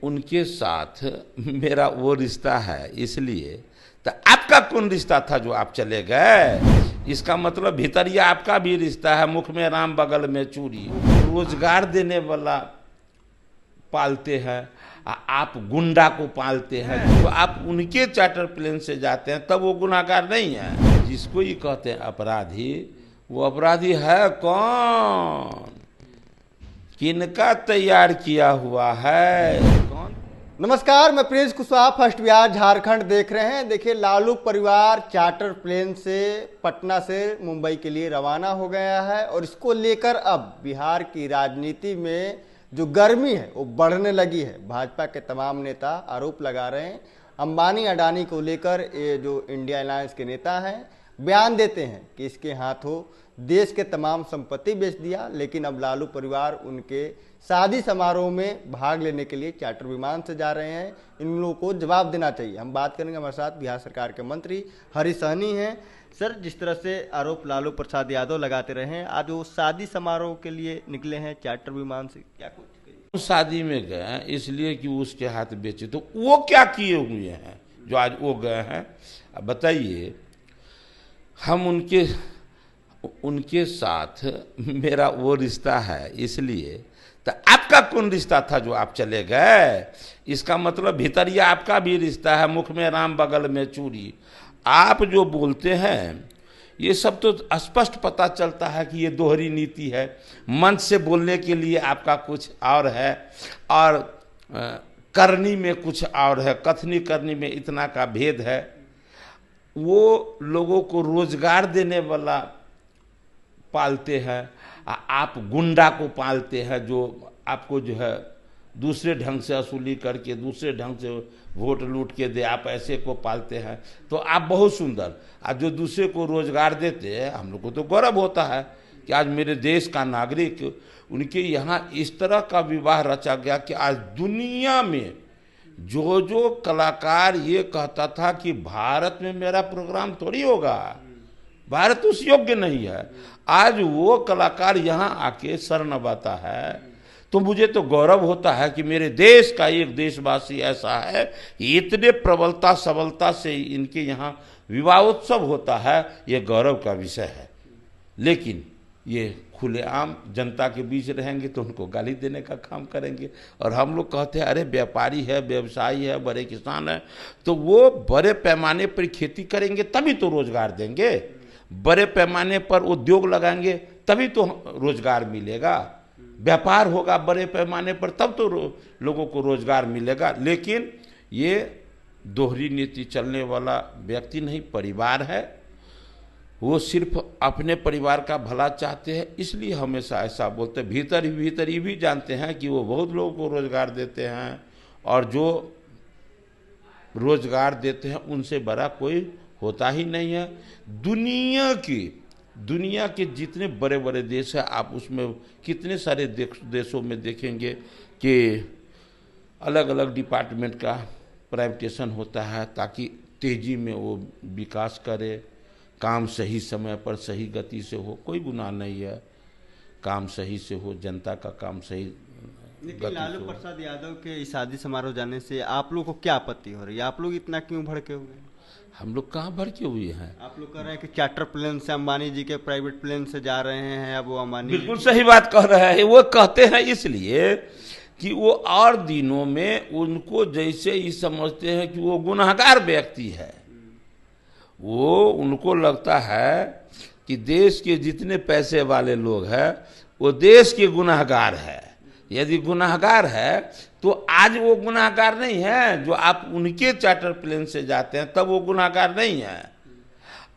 उनके साथ मेरा वो रिश्ता है, इसलिए तो आपका कौन रिश्ता था जो आप चले गए? इसका मतलब भीतरिया आपका भी रिश्ता है, मुख में राम बगल में चूड़ी। रोजगार देने वाला पालते हैं, आप गुंडा को पालते हैं। तो आप उनके चार्टर प्लेन से जाते हैं तब वो गुनाहगार नहीं है। जिसको ये कहते हैं अपराधी, वो अपराधी है कौन? किनका तैयार किया हुआ है? कौन? नमस्कार, मैं प्रिंस कुशवाहा, फर्स्ट बिहार झारखंड देख रहे हैं। देखिए, लालू परिवार चार्टर प्लेन से पटना से मुंबई के लिए रवाना हो गया है और इसको लेकर अब बिहार की राजनीति में जो गर्मी है वो बढ़ने लगी है। भाजपा के तमाम नेता आरोप लगा रहे हैं। अंबानी अडानी को लेकर ये जो इंडिया अलायंस के नेता हैं बयान देते हैं कि इसके हाथों देश के तमाम संपत्ति बेच दिया, लेकिन अब लालू परिवार उनके शादी समारोह में भाग लेने के लिए चार्टर विमान से जा रहे हैं। इन लोगों को जवाब देना चाहिए। हम बात करेंगे, हमारे साथ बिहार सरकार के मंत्री हरीश सहनी हैं। सर, जिस तरह से आरोप लालू प्रसाद यादव लगाते रहे हैं, आज वो शादी समारोह के लिए निकले हैं चार्टर विमान से, क्या कुछ शादी में गए इसलिए कि उसके हाथ बेचे, तो वो क्या किए हुए हैं जो आज वो गए हैं? अब बताइए। हम उनके साथ मेरा वो रिश्ता है, इसलिए तो आपका कौन रिश्ता था जो आप चले गए? इसका मतलब भीतरिया आपका भी रिश्ता है, मुख में राम बगल में चूड़ी। आप जो बोलते हैं ये सब तो स्पष्ट पता चलता है कि ये दोहरी नीति है। मंच से बोलने के लिए आपका कुछ और है और करनी में कुछ और है, कथनी करनी में इतना का भेद है। वो लोगों को रोजगार देने वाला पालते हैं, आप गुंडा को पालते हैं जो आपको जो है दूसरे ढंग से वसूली करके दूसरे ढंग से वोट लूट के दे, आप ऐसे को पालते हैं। तो आप बहुत सुंदर, आज जो दूसरे को रोजगार देते हैं, हम लोग को तो गौरव होता है कि आज मेरे देश का नागरिक, उनके यहाँ इस तरह का विवाह रचा गया कि आज दुनिया में जो कलाकार ये कहता था कि भारत में मेरा प्रोग्राम थोड़ी होगा, भारत उस योग्य नहीं है, आज वो कलाकार यहाँ आके सर नवाता है। तो मुझे तो गौरव होता है कि मेरे देश का एक देशवासी ऐसा है, इतने प्रबलता सबलता से इनके यहाँ विवाहोत्सव होता है, ये गौरव का विषय है। लेकिन ये खुलेआम जनता के बीच रहेंगे तो उनको गाली देने का काम करेंगे। और हम लोग कहते हैं अरे व्यापारी है, व्यवसायी है, बड़े किसान है, तो वो बड़े पैमाने पर खेती करेंगे तभी तो रोजगार देंगे, बड़े पैमाने पर उद्योग लगाएंगे तभी तो रोजगार मिलेगा, व्यापार होगा बड़े पैमाने पर तब तो लोगों को रोजगार मिलेगा। लेकिन ये दोहरी नीति चलने वाला व्यक्ति नहीं, परिवार है। वो सिर्फ अपने परिवार का भला चाहते हैं, इसलिए हमेशा ऐसा बोलते हैं। भीतर ही भीतर ये भी जानते हैं कि वो बहुत लोगों को रोजगार देते हैं और जो रोजगार देते हैं उनसे बड़ा कोई होता ही नहीं है। दुनिया के जितने बड़े बड़े देश हैं, आप उसमें कितने सारे देशों में देखेंगे कि अलग अलग डिपार्टमेंट का प्राइवेटेशन होता है ताकि तेज़ी में वो विकास करे, काम सही समय पर सही गति से हो। कोई गुनाह नहीं है, काम सही से हो, जनता का काम सही। लेकिन लालू प्रसाद यादव के शादी समारोह जाने से आप लोग को क्या आपत्ति हो रही है? आप लोग इतना क्यों भड़के हुए हैं? हम लोग कहाँ भड़के हुए हैं? आप लोग कह रहे हैं कि चार्टर प्लेन से, अंबानी जी के प्राइवेट प्लेन से जा रहे हैं। अब वो अंबानी बिल्कुल सही बात कह रहे हैं। वो कहते हैं इसलिए कि वो और दिनों में उनको जैसे ही समझते हैं कि वो गुनाहगार व्यक्ति है, वो उनको लगता है कि देश के जितने पैसे वाले लोग हैं वो देश के गुनाहगार है। यदि गुनाहगार है तो आज वो गुनाहगार नहीं है। जो आप उनके चार्टर प्लेन से जाते हैं तब वो गुनाहगार नहीं है।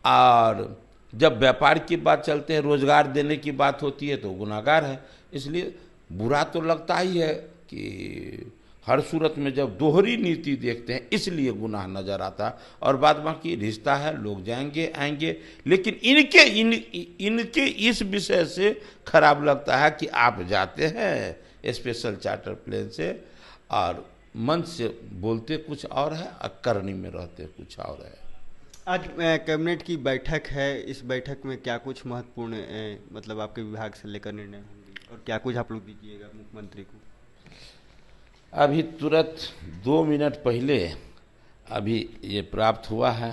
और जब व्यापार की बात चलते हैं, रोजगार देने की बात होती है तो गुनाहगार है। इसलिए बुरा तो लगता ही है कि हर सूरत में जब दोहरी नीति देखते हैं इसलिए गुनाह नजर आता। और बाद बाकी रिश्ता है, लोग जाएंगे आएंगे, लेकिन इनके इस विषय से खराब लगता है कि आप जाते हैं स्पेशल चार्टर प्लेन से और मन से बोलते कुछ और है और करनी में रहते कुछ और है। आज कैबिनेट की बैठक है, इस बैठक में क्या कुछ महत्वपूर्ण मतलब आपके विभाग से लेकर निर्णय होंगे और क्या कुछ आप लोग दीजिएगा मुख्यमंत्री को? अभी तुरंत 2 मिनट पहले अभी ये प्राप्त हुआ है।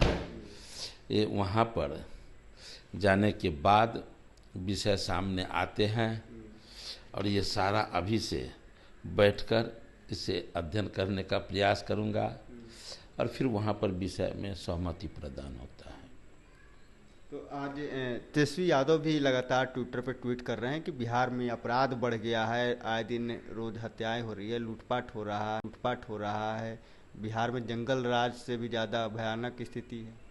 ये वहाँ पर जाने के बाद विषय सामने आते हैं और ये सारा अभी से बैठकर इसे अध्ययन करने का प्रयास करूँगा और फिर वहाँ पर विषय में सहमति प्रदान होता है। तो आज तेजस्वी यादव भी लगातार ट्विटर पर ट्वीट कर रहे हैं कि बिहार में अपराध बढ़ गया है, आए दिन रोज हत्याएं हो रही है, लूटपाट हो रहा है, बिहार में जंगल राज से भी ज़्यादा भयानक स्थिति है।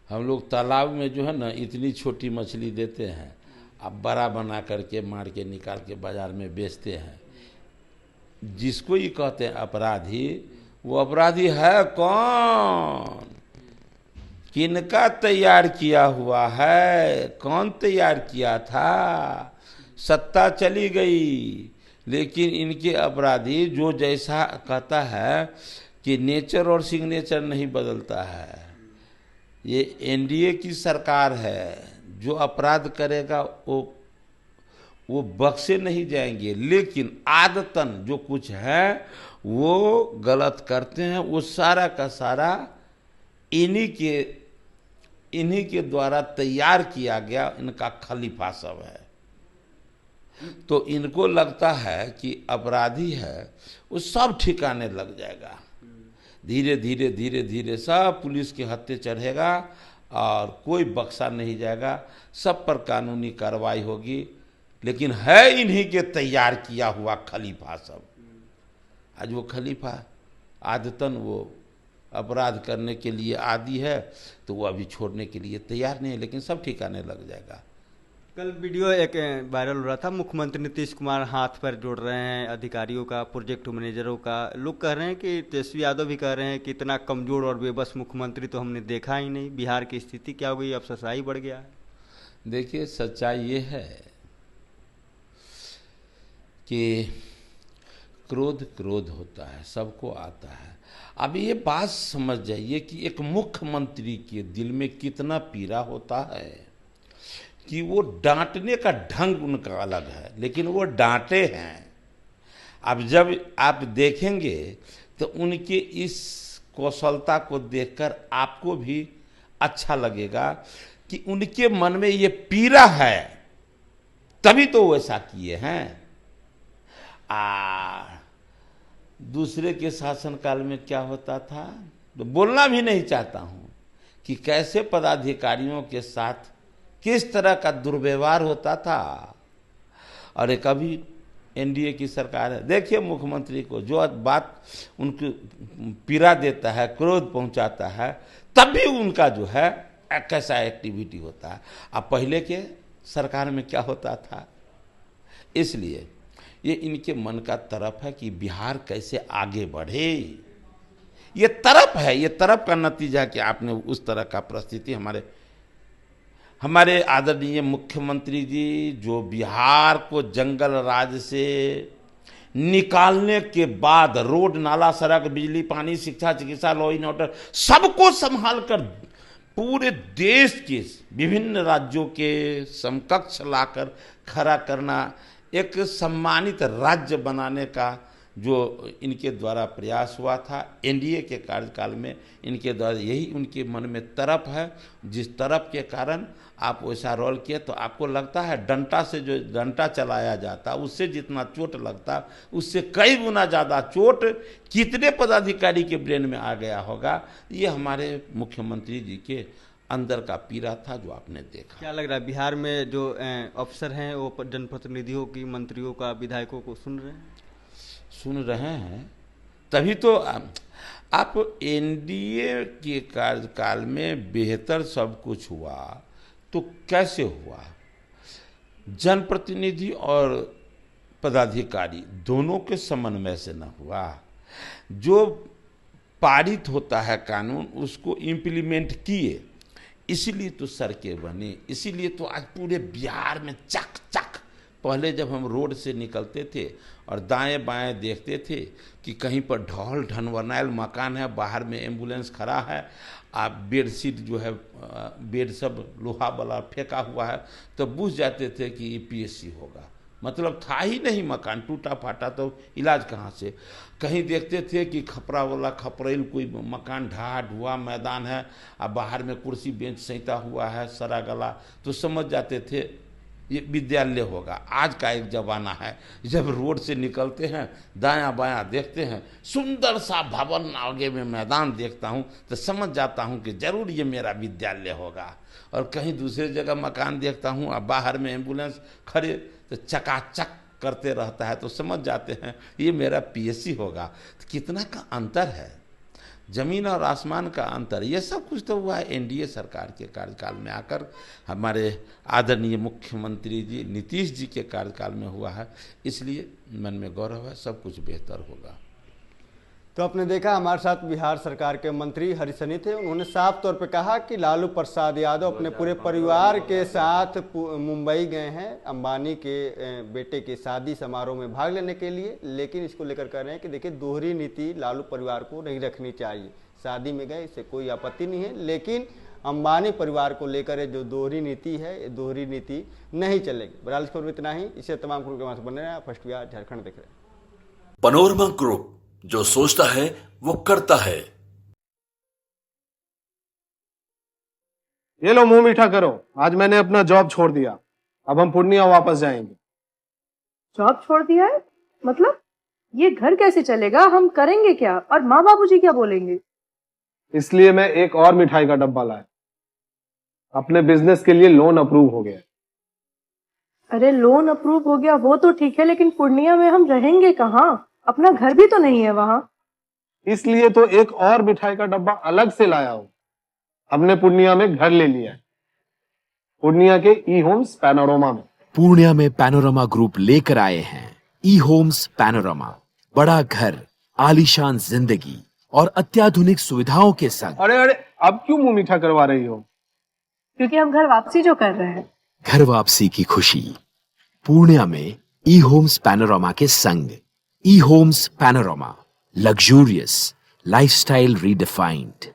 हम लोग तालाब में जो है ना इतनी छोटी मछली देते हैं, अब बड़ा बना करके मार के निकाल के बाजार में बेचते हैं। जिसको ये कहते हैं अपराधी, वो अपराधी है कौन? किनका तैयार किया हुआ है? कौन तैयार किया था? सत्ता चली गई, लेकिन इनके अपराधी जो जैसा कहता है कि नेचर और सिग्नेचर नहीं बदलता है। ये एनडीए की सरकार है, जो अपराध करेगा वो बख्शे नहीं जाएंगे, लेकिन आदतन जो कुछ है वो गलत करते हैं। वो सारा का सारा इन्हीं के द्वारा तैयार किया गया इनका खलीफा सब है। तो इनको लगता है कि अपराधी है वो सब ठिकाने लग जाएगा, धीरे धीरे धीरे धीरे सब पुलिस के हत्थे चढ़ेगा और कोई बख्शा नहीं जाएगा, सब पर कानूनी कार्रवाई होगी। लेकिन है इन्हीं के तैयार किया हुआ खलीफा सब। आज वो खलीफा आदतन वो अपराध करने के लिए आदी है, तो वो अभी छोड़ने के लिए तैयार नहीं है, लेकिन सब ठिकाने लग जाएगा। कल वीडियो एक वायरल हो रहा था, मुख्यमंत्री नीतीश कुमार हाथ पर जोड़ रहे हैं अधिकारियों का, प्रोजेक्ट मैनेजरों का। लोग कह रहे हैं कि तेजस्वी यादव भी कह रहे हैं कि इतना कमजोर और बेबस मुख्यमंत्री तो हमने देखा ही नहीं। बिहार की स्थिति क्या हो गई, अफसरशाही बढ़ गया है। देखिए, सच्चाई ये है कि क्रोध होता है, सबको आता है। अब ये बात समझ जाइए कि एक मुख्यमंत्री के दिल में कितना पीड़ा होता है कि वो डांटने का ढंग उनका अलग है, लेकिन वो डांटे हैं। अब जब आप देखेंगे तो उनके इस कौशलता को देखकर आपको भी अच्छा लगेगा कि उनके मन में ये पीड़ा है, तभी तो वो ऐसा किए हैं। दूसरे के शासनकाल में क्या होता था, तो बोलना भी नहीं चाहता हूँ कि कैसे पदाधिकारियों के साथ किस तरह का दुर्व्यवहार होता था। और एक अभी एनडीए की सरकार है, देखिए मुख्यमंत्री को जो बात उनको पीड़ा देता है, क्रोध पहुंचाता है, तब भी उनका जो है कैसा एक्टिविटी होता है। अब पहले के सरकार में क्या होता था। इसलिए ये इनके मन का तरफ है कि बिहार कैसे आगे बढ़े। ये तरफ है, ये तरफ का नतीजा कि आपने उस तरह का परिस्थिति हमारे आदरणीय मुख्यमंत्री जी जो बिहार को जंगल राज से निकालने के बाद रोड, नाला, सड़क, बिजली, पानी, शिक्षा, चिकित्सा, लॉ एंड ऑर्डर सबको संभाल कर पूरे देश के विभिन्न राज्यों के समकक्ष लाकर खड़ा करना, एक सम्मानित राज्य बनाने का जो इनके द्वारा प्रयास हुआ था एनडीए के कार्यकाल में, इनके द्वारा यही उनके मन में तरफ है। जिस तरफ के कारण आप वैसा रोल किए, तो आपको लगता है डंटा से जो डंटा चलाया जाता उससे जितना चोट लगता उससे कई गुना ज़्यादा चोट कितने पदाधिकारी के ब्रेन में आ गया होगा। ये हमारे मुख्यमंत्री जी के अंदर का पीड़ा था जो आपने देखा। क्या लग रहा है बिहार में जो अफसर हैं वो जनप्रतिनिधियों की, मंत्रियों का, विधायकों को सुन रहे हैं? तभी तो आप एनडीए के कार्यकाल में बेहतर सब कुछ हुआ तो कैसे हुआ? जनप्रतिनिधि और पदाधिकारी दोनों के समन्वय से न हुआ। जो पारित होता है कानून उसको इम्प्लीमेंट किए, इसीलिए तो सड़कें बनी, इसीलिए तो आज पूरे बिहार में चक चक। पहले जब हम रोड से निकलते थे और दाएं बाएं देखते थे कि कहीं पर ढहल ढनवनायल मकान है, बाहर में एम्बुलेंस खड़ा है, आप बेडशीट जो है बेड सब लोहा वाला फेंका हुआ है, तो बुझ जाते थे कि ये पीएससी होगा। मतलब था ही नहीं मकान, टूटा फाटा, तो इलाज कहाँ से। कहीं देखते थे कि खपरा वाला खपरेल कोई मकान ढहा ढुआ मैदान है, अब बाहर में कुर्सी बेंच सहिता हुआ है सरा गला, तो समझ जाते थे ये विद्यालय होगा। आज का एक ज़माना है, जब रोड से निकलते हैं दायां बायां देखते हैं सुंदर सा भवन, आगे में मैदान देखता हूं तो समझ जाता हूं कि जरूर ये मेरा विद्यालय होगा। और कहीं दूसरी जगह मकान देखता हूं और बाहर में एम्बुलेंस खड़े तो चकाचक करते रहता है, तो समझ जाते हैं ये मेरा पीएससी होगा। तो कितना का अंतर है, जमीन और आसमान का अंतर। ये सब कुछ तो हुआ है एनडीए सरकार के कार्यकाल में आकर, हमारे आदरणीय मुख्यमंत्री जी नीतीश जी के कार्यकाल में हुआ है, इसलिए मन में गौरव है, सब कुछ बेहतर होगा। तो आपने देखा हमारे साथ बिहार सरकार के मंत्री हरीशनी थे, उन्होंने साफ तौर पे कहा कि लालू प्रसाद यादव अपने पूरे परिवार के साथ मुंबई गए हैं अंबानी के बेटे के शादी समारोह में भाग लेने के लिए, लेकिन इसको लेकर कह रहे हैं कि देखिए दोहरी नीति लालू परिवार को नहीं रखनी चाहिए। शादी में गए इससे कोई आपत्ति नहीं है, लेकिन अंबानी परिवार को लेकर जो दोहरी नीति है, ये दोहरी नीति नहीं चलेगी। बहरहाल इस खबर में इतना ही, इसे तमाम खबरों के वहां से बने रहे। फर्स्ट बिहार झारखंड देख रहे हैं। पैनोरमा ग्रुप, जो सोचता है वो करता है। ये लो मुंह मीठा करो, आज मैंने अपना जॉब छोड़ दिया, अब हम पूर्णिया वापस जाएंगे। जॉब छोड़ दिया है? मतलब ये घर कैसे चलेगा, हम करेंगे क्या, और माँ बाबूजी क्या बोलेंगे? इसलिए मैं एक और मिठाई का डब्बा लाया, अपने बिजनेस के लिए लोन अप्रूव हो गया। अरे लोन अप्रूव हो गया वो तो ठीक है, लेकिन पूर्णिया में हम रहेंगे कहाँ? अपना घर भी तो नहीं है वहाँ। इसलिए तो एक और मिठाई का डब्बा अलग से लाया हूं, हमने पूर्णिया में घर ले लिया है, पूर्णिया के ई होम्स पैनोरमा में। पूर्णिया में पैनोरमा ग्रुप लेकर आए हैं ई होम्स पैनोरमा, बड़ा घर, आलीशान जिंदगी और अत्याधुनिक सुविधाओं के संग। अरे अरे, अब क्यों मुंह मीठा करवा रही हो? क्योंकि हम घर वापसी जो कर रहे हैं। घर वापसी की खुशी पूर्णिया में ई होम्स पैनोरमा के संग। E homes panorama, luxurious lifestyle redefined.